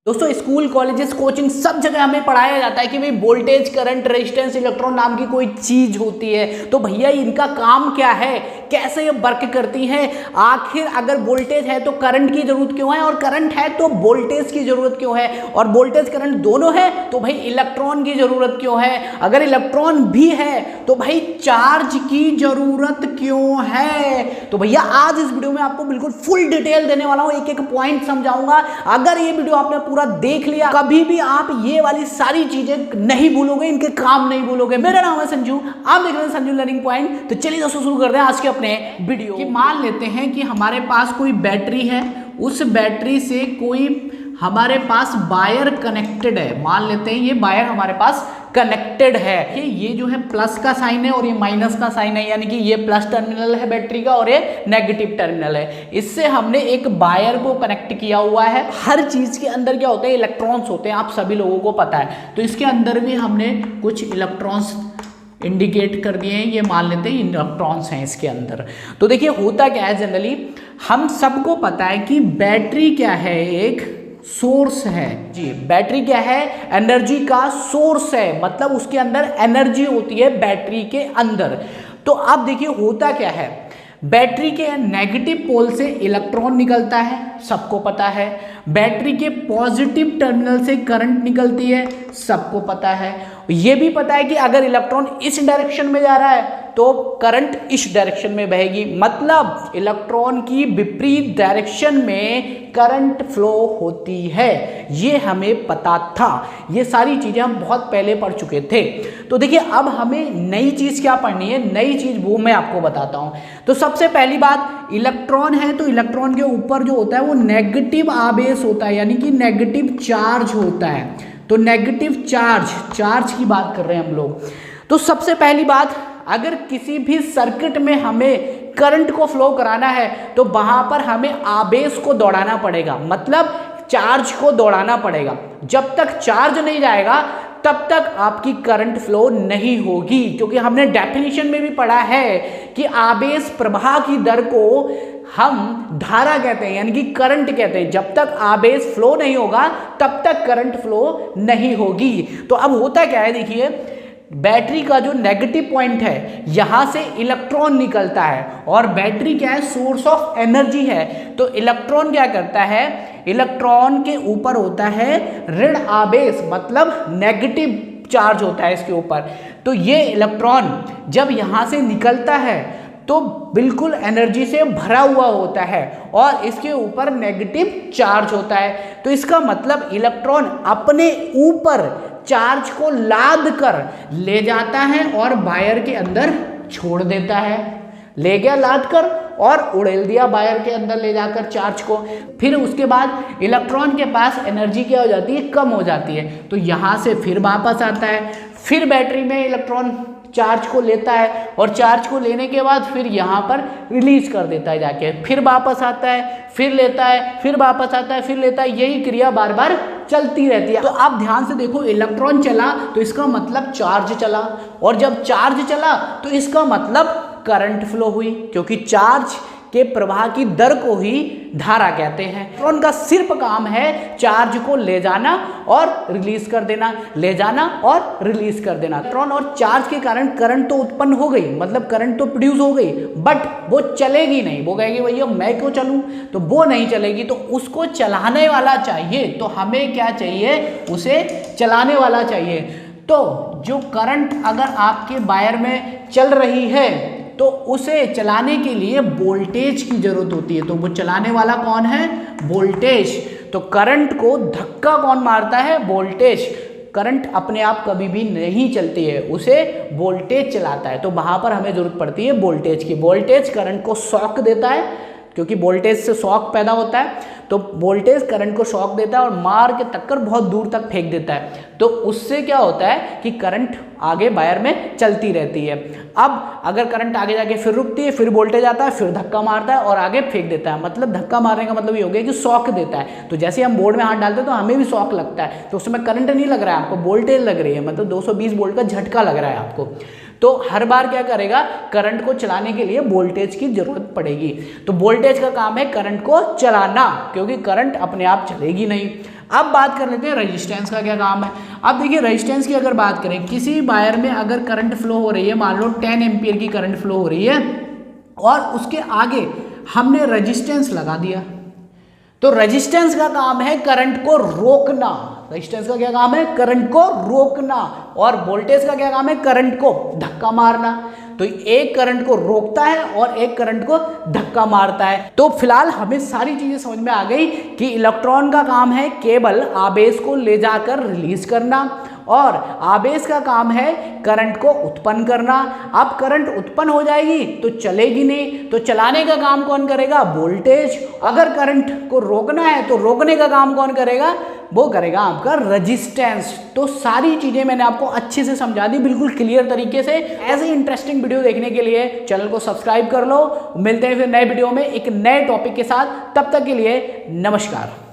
दोस्तों school colleges coaching सब जगह हमें पढ़ाया जाता है कि भाई वोल्टेज करंट रेजिस्टेंस इलेक्ट्रॉन नाम की कोई चीज होती है। तो भैया इनका काम क्या है, कैसे ये वर्क करती हैं, आखिर अगर वोल्टेज है तो करंट की जरूरत क्यों है, और करंट है तो वोल्टेज की जरूरत क्यों है, और वोल्टेज करंट दोनों है तो भाई इलेक्ट्रॉन की जरूरत क्यों है, अगर इलेक्ट्रॉन भी है तो भाई चार्ज की जरूरत क्यों है। तो भैया आज इस वीडियो में आपको बिल्कुल फुल डिटेल देने वाला हूं, एक एक पॉइंट समझाऊंगा। अगर ये वीडियो आपने पूरा देख लिया, कभी भी आप ये वाली सारी चीजें नहीं भूलोगे, इनके काम नहीं भूलोगे। मेरा नाम है संजू, आप देख रहे हैं संजू लर्निंग पॉइंट। तो चलिए दोस्तों शुरू करते हैं आज के अपने वीडियो कि मान लेते हैं कि हमारे पास कोई बैटरी है, उस बैटरी से कोई हमारे पास वायर कनेक्टेड है। मान लेते हैं ये वायर हमारे पास कनेक्टेड है, ये जो है प्लस का साइन है और ये माइनस का साइन है, यानी कि ये प्लस टर्मिनल है बैटरी का और ये नेगेटिव टर्मिनल है। इससे हमने एक वायर को कनेक्ट किया हुआ है। हर चीज के अंदर क्या होते हैं, इलेक्ट्रॉन्स होते हैं, आप सभी लोगों को पता है। तो इसके अंदर भी हमने कुछ इलेक्ट्रॉन्स इंडिकेट कर दिए हैं, ये मान लेते हैं इलेक्ट्रॉन्स हैं इसके अंदर। तो देखिए होता क्या है, जनरली हम सबको पता है कि बैटरी क्या है, एक सोर्स है जी। बैटरी क्या है, एनर्जी का सोर्स है, मतलब उसके अंदर एनर्जी होती है बैटरी के अंदर। तो अब देखिए होता क्या है, बैटरी के नेगेटिव पोल से इलेक्ट्रॉन निकलता है, सबको पता है। बैटरी के पॉजिटिव टर्मिनल से करंट निकलती है, सबको पता है। यह भी पता है कि अगर इलेक्ट्रॉन इस डायरेक्शन में जा रहा है तो करंट इस डायरेक्शन में बहेगी, मतलब इलेक्ट्रॉन की विपरीत डायरेक्शन में करंट फ्लो होती है। ये हमें पता था, ये सारी चीजें हम बहुत पहले पढ़ चुके थे। तो देखिए अब हमें नई चीज क्या पढ़नी है, नई चीज वो मैं आपको बताता हूं। तो सबसे पहली बात, इलेक्ट्रॉन है तो इलेक्ट्रॉन के ऊपर जो होता है वो नेगेटिव आवेश होता है, यानी कि नेगेटिव चार्ज होता है। तो नेगेटिव चार्ज की बात कर रहे हैं हम लोग। तो सबसे पहली बात, अगर किसी भी सर्किट में हमें करंट को फ्लो कराना है तो वहां पर हमें आवेश को दौड़ाना पड़ेगा, मतलब चार्ज को दौड़ाना पड़ेगा। जब तक चार्ज नहीं जाएगा तब तक आपकी करंट फ्लो नहीं होगी, क्योंकि हमने डेफिनेशन में भी पढ़ा है कि आवेश प्रवाह की दर को हम धारा कहते हैं, यानी कि करंट कहते हैं। जब तक आवेश फ्लो नहीं होगा तब तक करंट फ्लो नहीं होगी। तो अब होता क्या है, देखिए बैटरी का जो नेगेटिव पॉइंट है यहां से इलेक्ट्रॉन निकलता है, और बैटरी क्या है, सोर्स ऑफ एनर्जी है। तो इलेक्ट्रॉन क्या करता है, इलेक्ट्रॉन के ऊपर होता है ऋण आवेश, मतलब नेगेटिव चार्ज होता है इसके ऊपर। तो ये इलेक्ट्रॉन जब यहां से निकलता है तो बिल्कुल एनर्जी से भरा हुआ होता है और इसके ऊपर नेगेटिव चार्ज होता है। तो इसका मतलब इलेक्ट्रॉन अपने ऊपर चार्ज को लाद कर ले जाता है और वायर के अंदर छोड़ देता है। ले गया लाद कर और उड़ेल दिया वायर के अंदर ले जाकर चार्ज को। फिर उसके बाद इलेक्ट्रॉन के पास एनर्जी क्या हो जाती है, कम हो जाती है। तो यहाँ से फिर वापस आता है, फिर बैटरी में इलेक्ट्रॉन चार्ज को लेता है और चार्ज को लेने के बाद फिर यहाँ पर रिलीज कर देता है जाके, फिर वापस आता है, फिर लेता है, फिर वापस आता है, फिर लेता है। यही क्रिया बार बार चलती रहती है। तो आप ध्यान से देखो, इलेक्ट्रॉन चला तो इसका मतलब चार्ज चला, और जब चार्ज चला तो इसका मतलब करंट फ्लो हुई, क्योंकि चार्ज के प्रवाह की दर को ही धारा कहते हैं। इलेक्ट्रॉन का सिर्फ काम है चार्ज को ले जाना और रिलीज कर देना, ले जाना और रिलीज कर देना। इलेक्ट्रॉन और चार्ज के कारण करंट तो उत्पन्न हो गई, मतलब करंट तो प्रोड्यूस हो गई, बट वो चलेगी नहीं। वो कहेगी भैया मैं क्यों चलूं, तो वो नहीं चलेगी। तो उसको चलाने वाला चाहिए, तो हमें क्या चाहिए, उसे चलाने वाला चाहिए। तो जो करंट अगर आपके वायर में चल रही है तो उसे चलाने के लिए वोल्टेज की जरूरत होती है। तो वो चलाने वाला कौन है, वोल्टेज। तो करंट को धक्का कौन मारता है, वोल्टेज। करंट अपने आप कभी भी नहीं चलती है, उसे वोल्टेज चलाता है। तो वहां पर हमें जरूरत पड़ती है वोल्टेज की। वोल्टेज करंट को शॉक देता है, क्योंकि वोल्टेज से शॉक पैदा होता है। तो वोल्टेज करंट को शॉक देता है और मार के टक्कर बहुत दूर तक फेंक देता है। तो उससे क्या होता है कि करंट आगे वायर में चलती रहती है। अब अगर करंट आगे जाके फिर रुकती है, फिर वोल्टेज आता है, फिर धक्का मारता है और आगे फेंक देता है। मतलब धक्का मारने का मतलब ये हो गया कि शॉक देता है। तो जैसे हम बोर्ड में हाथ डालते हैं तो हमें भी शॉक लगता है, तो उसमें करंट नहीं लग रहा है आपको, वोल्टेज लग रही है, मतलब 220 वोल्ट का झटका लग रहा है आपको। तो हर बार क्या करेगा, करंट को चलाने के लिए वोल्टेज की जरूरत पड़ेगी। तो वोल्टेज का काम है करंट को चलाना, क्योंकि करंट अपने आप चलेगी नहीं। अब बात कर लेते हैं रेजिस्टेंस का क्या काम है। अब देखिए रेजिस्टेंस की अगर बात करें, किसी वायर में अगर करंट फ्लो हो रही है, मान लो 10 एम्पीयर की करंट फ्लो हो रही है और उसके आगे हमने रेजिस्टेंस लगा दिया, तो रेजिस्टेंस का काम है करंट को रोकना। रेजिस्टेंस का क्या काम है, करंट को रोकना। और वोल्टेज का क्या काम है, करंट को धक्का मारना। तो एक करंट को रोकता है और एक करंट को धक्का मारता है। तो फिलहाल हमें सारी चीजें समझ में आ गई कि इलेक्ट्रॉन का काम है केवल आवेश को ले जाकर रिलीज करना और आवेश का काम है करंट को उत्पन्न करना। अब करंट उत्पन्न हो जाएगी तो चलेगी नहीं, तो चलाने का काम कौन करेगा, वोल्टेज। अगर करंट को रोकना है तो रोकने का काम कौन करेगा, वो करेगा आपका रेजिस्टेंस। तो सारी चीजें मैंने आपको अच्छे से समझा दी, बिल्कुल क्लियर तरीके से। ऐसे इंटरेस्टिंग वीडियो देखने के लिए चैनल को सब्सक्राइब कर लो। मिलते हैं फिर नए वीडियो में एक नए टॉपिक के साथ, तब तक के लिए नमस्कार।